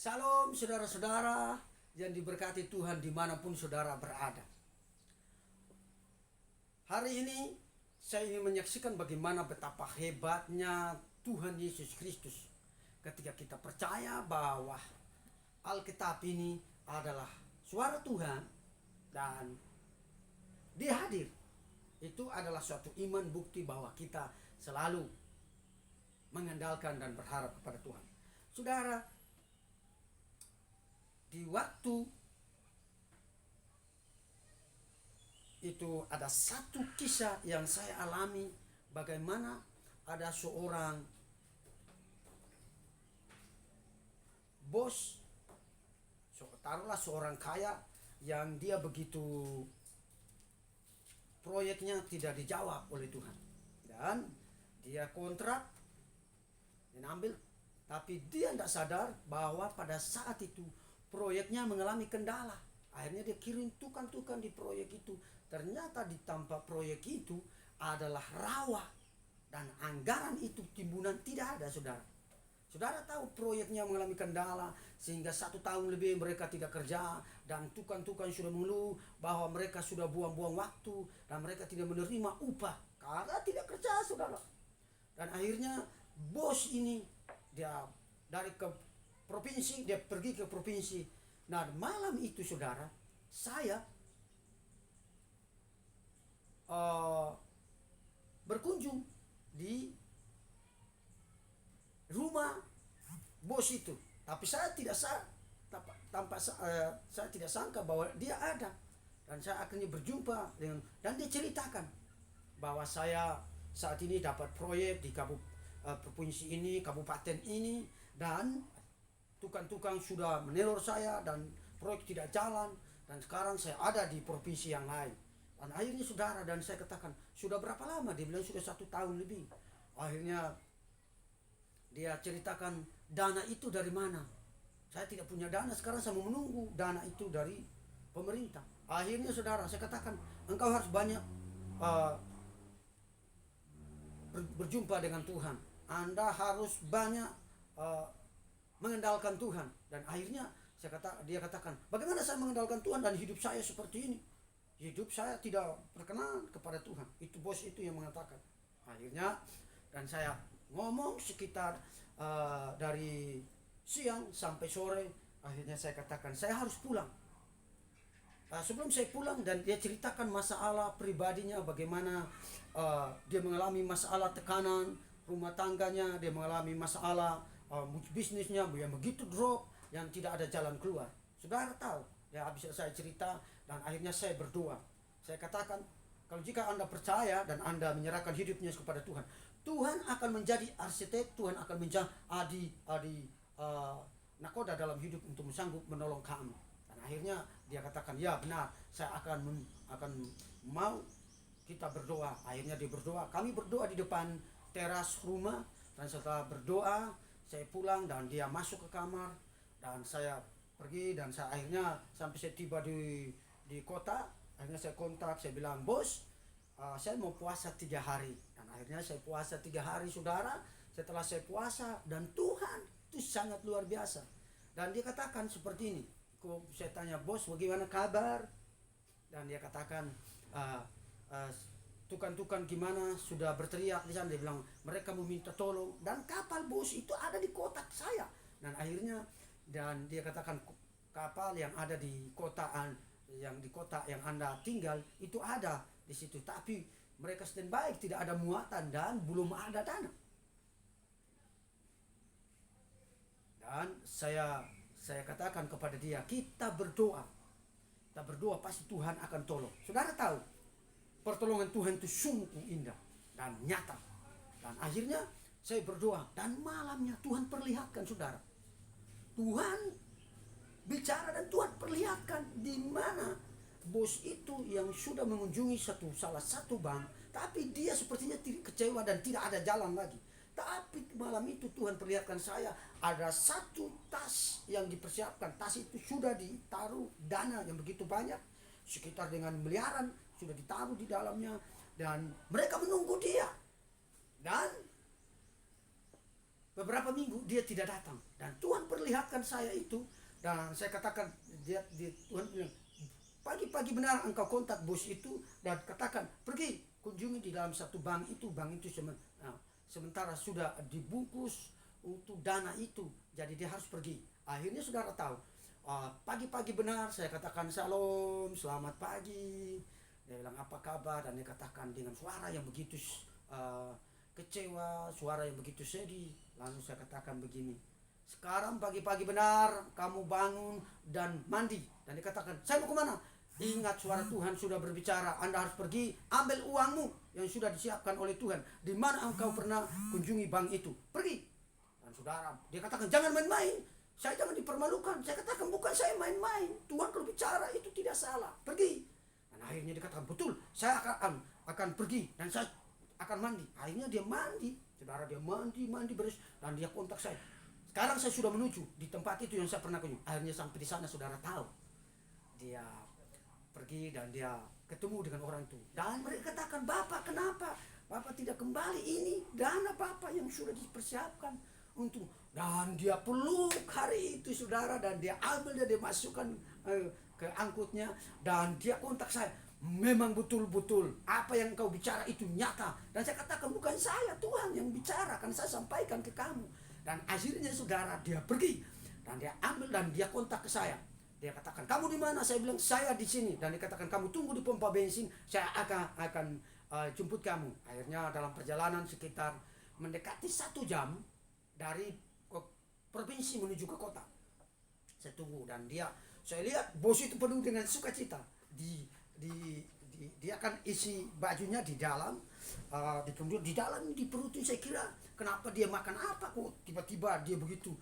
Salam saudara-saudara yang diberkati Tuhan dimanapun saudara berada. Hari ini saya ingin menyaksikan bagaimana betapa hebatnya Tuhan Yesus Kristus ketika kita percaya bahwa Alkitab ini adalah suara Tuhan dan Dia hadir. Itu adalah suatu iman bukti bahwa kita selalu mengandalkan dan berharap kepada Tuhan. Saudara, di waktu itu ada satu kisah yang saya alami, bagaimana ada seorang bos, taruhlah seorang kaya yang dia begitu proyeknya tidak dijawab oleh Tuhan dan dia kontrak dan ambil, tapi dia tidak sadar bahwa pada saat itu proyeknya mengalami kendala. Akhirnya dia kirim tukang-tukang di proyek itu. Ternyata di tempat proyek itu adalah rawa dan anggaran itu timbunan tidak ada, saudara. Saudara tahu proyeknya mengalami kendala sehingga 1 tahun lebih mereka tidak kerja dan tukang-tukang sudah mengeluh bahwa mereka sudah buang-buang waktu dan mereka tidak menerima upah karena tidak kerja, saudara. Dan akhirnya bos ini dia dari ke provinsi, dia pergi ke provinsi. Nah, malam itu saudara, saya berkunjung di rumah bos itu, tapi saya tidak saya tidak sangka bahwa dia ada, dan saya akhirnya berjumpa dengan, dan dia ceritakan bahwa saya saat ini dapat proyek di provinsi ini, kabupaten ini, dan tukang-tukang sudah meneror saya dan proyek tidak jalan, dan sekarang saya ada di provinsi yang lain. Dan akhirnya saudara, dan saya katakan, sudah berapa lama? Dia bilang sudah 1 tahun lebih. Akhirnya dia ceritakan, dana itu dari mana? Saya tidak punya dana, sekarang saya mau menunggu dana itu dari pemerintah. Akhirnya saudara, saya katakan, engkau harus banyak berjumpa dengan Tuhan. Anda harus banyak mengandalkan Tuhan. Dan akhirnya dia katakan, bagaimana saya mengandalkan Tuhan dan hidup saya seperti ini? Hidup saya tidak berkenan kepada Tuhan. Itu bos itu yang mengatakan. Akhirnya, dan saya ngomong sekitar dari siang sampai sore. Akhirnya saya katakan, saya harus pulang. Sebelum saya pulang, dan dia ceritakan masalah pribadinya, bagaimana dia mengalami masalah tekanan rumah tangganya, dia mengalami masalah bisnisnya yang begitu drop, yang tidak ada jalan keluar. Saudara tahu, ya habis saya cerita, dan akhirnya saya berdoa. Saya katakan, kalau jika Anda percaya dan Anda menyerahkan hidupnya kepada Tuhan, Tuhan akan menjadi arsitek, Tuhan akan menjadi nakoda dalam hidup untuk sanggup menolong kamu. Dan akhirnya dia katakan, ya benar, saya akan mau kita berdoa. Akhirnya dia berdoa, kami berdoa di depan teras rumah, dan setelah berdoa saya pulang dan dia masuk ke kamar, dan saya pergi, dan saya akhirnya sampai saya tiba di kota. Akhirnya saya kontak, saya bilang, bos, saya mau puasa 3 hari. Dan akhirnya saya puasa 3 hari, saudara. Setelah saya puasa, dan Tuhan itu sangat luar biasa. Dan dia katakan seperti ini. Saya tanya, bos, bagaimana kabar? Dan dia katakan, tukang-tukang gimana, sudah berteriak di sana. Dia bilang mereka meminta tolong, dan kapal bos itu ada di kotak saya. Dan akhirnya, dan dia katakan kapal yang ada di kota yang Anda tinggal itu ada di situ, tapi mereka standby, tidak ada muatan dan belum ada dana. Dan saya katakan kepada dia, kita berdoa pasti Tuhan akan tolong. Saudara tahu, pertolongan Tuhan itu sungguh indah dan nyata. Dan akhirnya saya berdoa, dan malamnya Tuhan perlihatkan, saudara. Tuhan bicara dan Tuhan perlihatkan di mana bos itu yang sudah mengunjungi salah satu bank, tapi dia sepertinya kecewa dan tidak ada jalan lagi. Tapi malam itu Tuhan perlihatkan saya, ada satu tas yang dipersiapkan. Tas itu sudah ditaruh dana yang begitu banyak, sekitar dengan miliaran sudah ditaruh di dalamnya, dan mereka menunggu dia. Dan beberapa minggu dia tidak datang, dan Tuhan perlihatkan saya itu, dan saya katakan Tuhan bilang, pagi-pagi benar engkau kontak bos itu dan katakan pergi kunjungi di dalam satu bank itu sementara sudah dibungkus untuk dana itu, jadi dia harus pergi. Akhirnya saudara tahu, pagi-pagi benar saya katakan shalom, selamat pagi. Dia bilang apa kabar, dan dia katakan dengan suara yang begitu kecewa, suara yang begitu sedih. Lalu saya katakan begini, sekarang pagi-pagi benar kamu bangun dan mandi. Dan dikatakan, saya mau kemana? Ingat suara Tuhan sudah berbicara, Anda harus pergi ambil uangmu yang sudah disiapkan oleh Tuhan. Di mana engkau pernah kunjungi bank itu, pergi. Dan saudara, dia katakan jangan main-main, saya jangan dipermalukan. Saya katakan bukan saya main-main, Tuhan kalau bicara itu tidak salah, pergi. Dan akhirnya dikatakan betul, saya akan pergi dan saya akan mandi. Akhirnya dia mandi, saudara, dia mandi beres, dan dia kontak saya. Sekarang saya sudah menuju di tempat itu yang saya pernah kunjungi. Akhirnya sampai di sana, saudara tahu, dia pergi dan dia ketemu dengan orang itu. Dan mereka katakan, Bapak kenapa? Bapak tidak kembali, ini dana Bapak yang sudah dipersiapkan untuk. Dan dia peluk hari itu, saudara, dan dia ambil dan dia masukkan ke angkutnya, dan dia kontak saya. Memang betul-betul apa yang kau bicara itu nyata. Dan saya katakan bukan saya, Tuhan yang bicara, kan saya sampaikan ke kamu. Dan akhirnya saudara, dia pergi dan dia ambil dan dia kontak ke saya. Dia katakan, kamu di mana? Saya bilang, saya di sini. Dan dia katakan, kamu tunggu di pompa bensin, saya akan jemput kamu. Akhirnya dalam perjalanan sekitar mendekati 1 jam dari provinsi menuju ke kota, saya tunggu, dan saya lihat bos itu penuh dengan sukacita. Dia akan isi bajunya di dalam, di dalam di perutnya. Saya kira kenapa dia makan apa kok tiba-tiba dia begitu,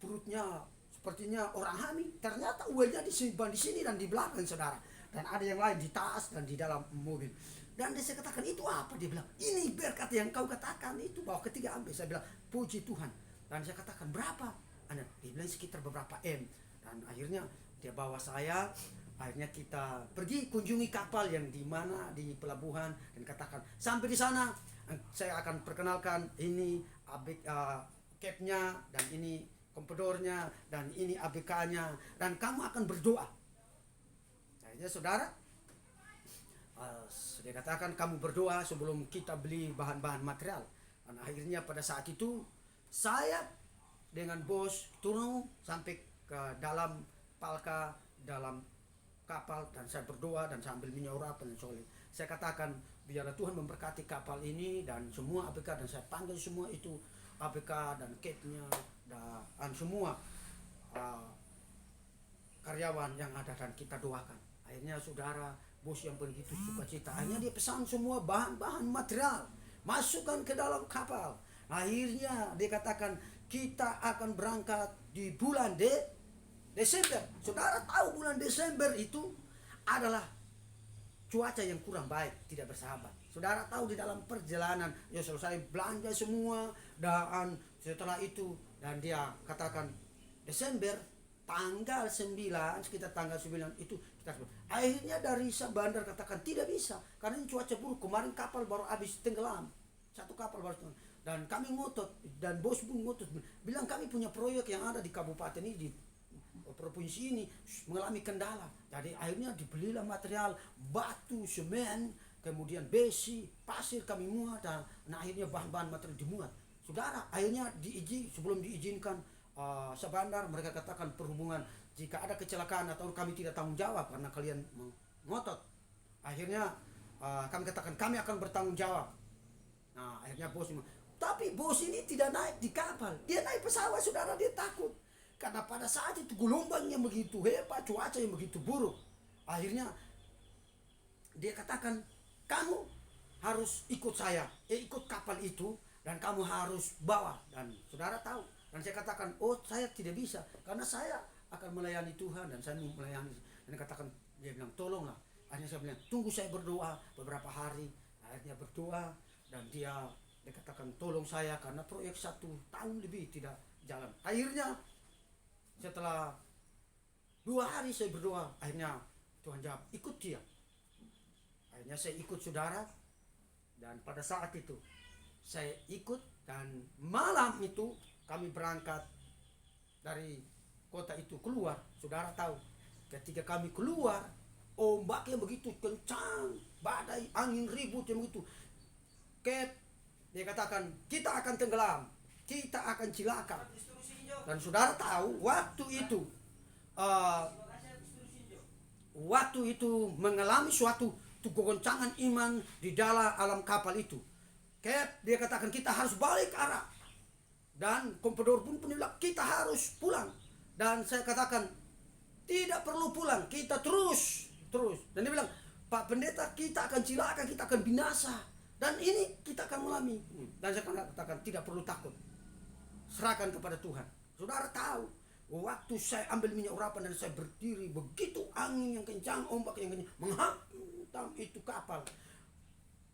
perutnya sepertinya orang hamil. Ternyata uangnya disimpan di sini dan di belakang, saudara, dan ada yang lain di tas dan di dalam mobil. Dan saya katakan, itu apa? Dia bilang, ini berkat yang kau katakan itu, bawa ketiga ambil. Saya bilang, puji Tuhan. Dan saya katakan, berapa? Dia bilang sekitar beberapa M. Dan akhirnya dia bawa saya. Akhirnya kita pergi kunjungi kapal yang di mana di pelabuhan, dan katakan sampai di sana saya akan perkenalkan ini capnya, dan ini kompedornya, dan ini ABK-nya, dan kamu akan berdoa. Akhirnya saudara, dia katakan kamu berdoa sebelum kita beli bahan-bahan material. Dan akhirnya pada saat itu saya dengan bos turun sampai ke dalam palka, dalam kapal, dan saya berdoa dan sambil menyuarakan soleh. Saya katakan, biarlah Tuhan memberkati kapal ini dan semua ABK, dan saya panggil semua itu ABK dan capnya dan semua karyawan yang ada, dan kita doakan. Akhirnya saudara, bos yang begitu sukacita, akhirnya dia pesan semua bahan-bahan material masukkan ke dalam kapal. Akhirnya dia katakan kita akan berangkat di bulan Desember. Saudara tahu bulan Desember itu adalah cuaca yang kurang baik, tidak bersahabat. Saudara tahu di dalam perjalanan ya selesai belanja semua, dan setelah itu, dan dia katakan Desember tanggal 9, sekitar tanggal 9 itu kita. Akhirnya dari bandar katakan tidak bisa karena ini cuaca buruk. Kemarin kapal baru habis tenggelam, satu kapal baru tenggelam. Dan kami ngotot, dan bos pun ngotot, bilang kami punya proyek yang ada di kabupaten ini, di provinsi ini mengalami kendala. Jadi akhirnya dibelilah material batu, semen, kemudian besi, pasir kami muat, dan akhirnya bahan-bahan material dimuat. Saudara, akhirnya sebelum diizinkan sebandar, mereka katakan perhubungan, jika ada kecelakaan atau kami tidak tanggung jawab karena kalian ngotot. Akhirnya kami katakan kami akan bertanggung jawab. Nah akhirnya bos, tapi bos ini tidak naik di kapal, dia naik pesawat. Saudara, dia takut karena pada saat itu gelombangnya begitu hebat, cuaca yang begitu buruk. Akhirnya dia katakan, kamu harus ikut saya, ikut kapal itu, dan kamu harus bawa. Dan saudara tahu, dan saya katakan, oh saya tidak bisa karena saya akan melayani Tuhan dan saya mau melayani. Dan dia katakan, dia bilang tolonglah. Akhirnya saya bilang, tunggu saya berdoa beberapa hari. Akhirnya berdoa, dan dia katakan tolong saya karena proyek 1 tahun lebih tidak jalan. Akhirnya setelah 2 hari saya berdoa, akhirnya Tuhan jawab, ikut dia. Akhirnya saya ikut saudara, dan pada saat itu saya ikut, dan malam itu kami berangkat dari kota itu keluar, saudara tahu, ketika kami keluar, ombak yang begitu kencang, badai, angin ribut yang begitu. Dia katakan, kita akan tenggelam, kita akan cilaka. Dan saudara tahu, waktu itu mengalami suatu kegoncangan iman di dalam alam kapal itu. Dia katakan kita harus balik arah. Dan kompedor pun bilang kita harus pulang. Dan saya katakan tidak perlu pulang, kita terus. Dan dia bilang, Pak Pendeta, kita akan cilaka, kita akan binasa. Dan ini kita akan mengalami. Dan saya katakan tidak perlu takut. Serahkan kepada Tuhan. Saudara tahu, waktu saya ambil minyak urapan dan saya berdiri, begitu angin yang kencang, ombak yang kencang menghantam itu kapal.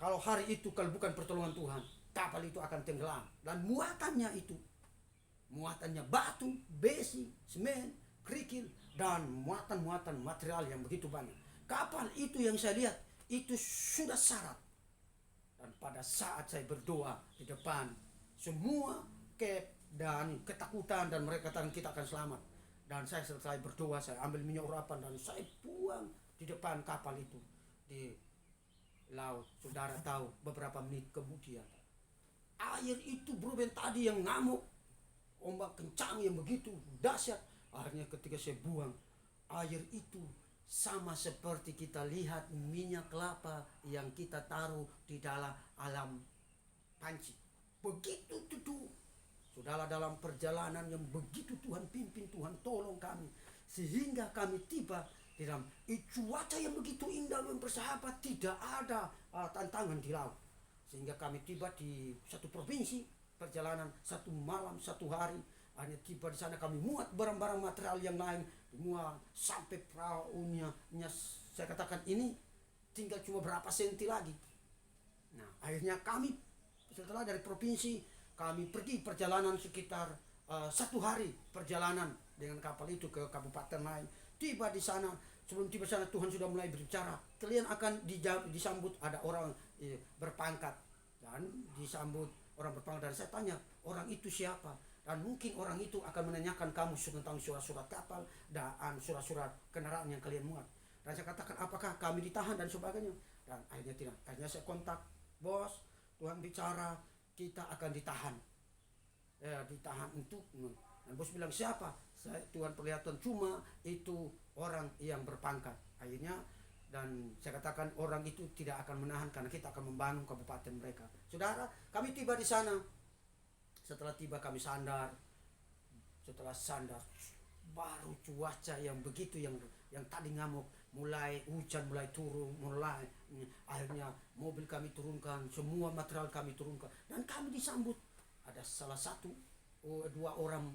Kalau hari itu, kalau bukan pertolongan Tuhan, kapal itu akan tenggelam. Dan muatannya batu, besi, semen, kerikil, dan muatan-muatan material yang begitu banyak. Kapal itu yang saya lihat, itu sudah syarat. Dan pada saat saya berdoa di depan, semua dan ketakutan, dan mereka katakan kita akan selamat. Dan saya selesai berdoa, saya ambil minyak urapan dan saya buang di depan kapal itu di laut. Saudara tahu, beberapa menit kemudian air itu berubah tadi yang ngamuk, ombak kencang yang begitu dahsyat. Akhirnya ketika saya buang, air itu sama seperti kita lihat minyak kelapa yang kita taruh di dalam alam panci. Begitu duduk. Saudara, dalam perjalanan yang begitu Tuhan pimpin, Tuhan tolong kami, sehingga kami tiba di dalam cuaca yang begitu indah dan bersahabat, tidak ada tantangan di laut. Sehingga kami tiba di satu provinsi, perjalanan 1 malam 1 hari. Hanya tiba di sana, kami muat barang-barang material yang lain, muat sampai perahunya. Saya katakan ini tinggal cuma berapa senti lagi. Nah, akhirnya kami setelah dari provinsi, kami pergi perjalanan sekitar 1 hari perjalanan dengan kapal itu ke kabupaten lain. Tiba di sana, sebelum tiba di sana Tuhan sudah mulai berbicara. Kalian akan disambut, ada orang berpangkat, dan disambut orang berpangkat. Dan saya tanya, orang itu siapa? Dan mungkin orang itu akan menanyakan kamu tentang surat-surat kapal dan surat-surat kendaraan yang kalian muat. Dan saya katakan, apakah kami ditahan dan sebagainya. Dan akhirnya tidak. Akhirnya saya kontak, bos, Tuhan bicara, kita akan ditahan. Ditahan untuk. Dan bos bilang, siapa? Tuhan perlihatkan cuma itu orang yang berpangkat. Akhirnya, dan saya katakan orang itu tidak akan menahan karena kita akan membangun kabupaten mereka. Saudara, kami tiba di sana. Setelah tiba kami sandar. Setelah sandar, baru cuaca yang begitu yang tadi ngamuk, mulai hujan, mulai turun, akhirnya mobil kami turunkan, semua material kami turunkan, dan kami disambut. Ada salah satu 2 orang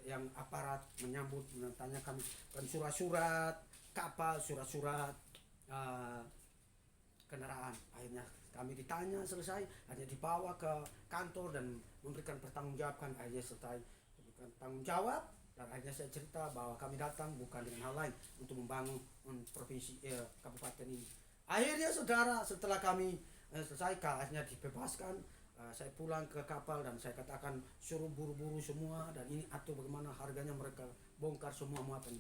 yang aparat menyambut, tanya kami kan surat-surat kapal, surat-surat kendaraan. Akhirnya kami ditanya, selesai, hanya dibawa ke kantor dan memberikan pertanggungjawaban. Akhirnya selesai memberikan tanggung jawab, dan akhirnya saya cerita bahwa kami datang bukan dengan hal lain, untuk membangun provinsi kabupaten ini. Akhirnya saudara, setelah kami selesai, akhirnya dibebaskan. Saya pulang ke kapal dan saya katakan suruh buru-buru semua, dan ini atur bagaimana harganya, mereka bongkar semua muatan.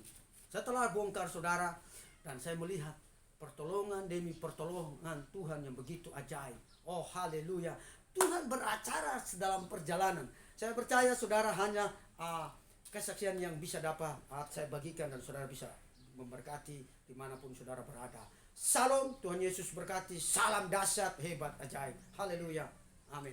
Setelah bongkar saudara, dan saya melihat pertolongan demi pertolongan Tuhan yang begitu ajaib. Oh haleluya, Tuhan beracara dalam perjalanan. Saya percaya saudara, hanya kesaksian yang bisa dapat saya bagikan, dan saudara bisa memberkati dimanapun saudara berada. Salam, Tuhan Yesus berkati. Salam dahsyat, hebat, ajaib. Haleluya, amin.